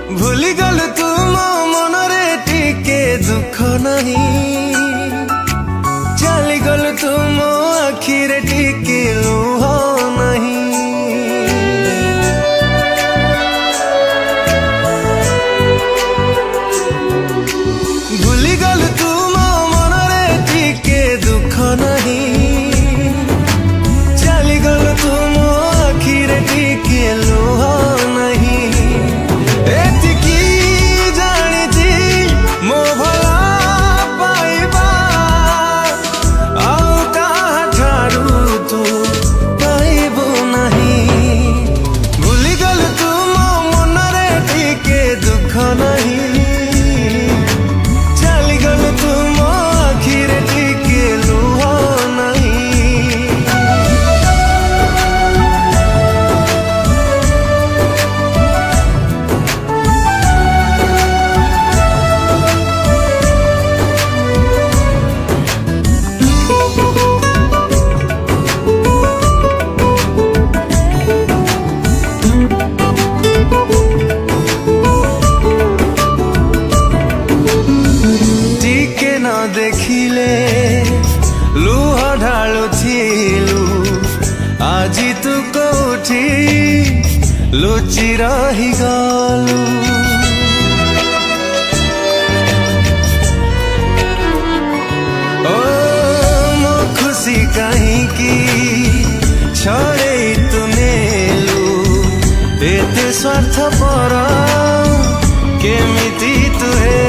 भूली गल तू मो मनरे टिके दुख नहीं, चली गल तू मो आखिरे टिके लुह नहीं। भूली गल तू मो मनरे टिके दुख नहीं, चली गल तू मो आखिरे टिके लुह नहीं। देखिले लुह ढालुथिलु आजी तू कोठी लुचि रही गलु। ओ मो खुशी कहीं की छड़े तू नेलु एते स्वार्थ पर केमिति तु हे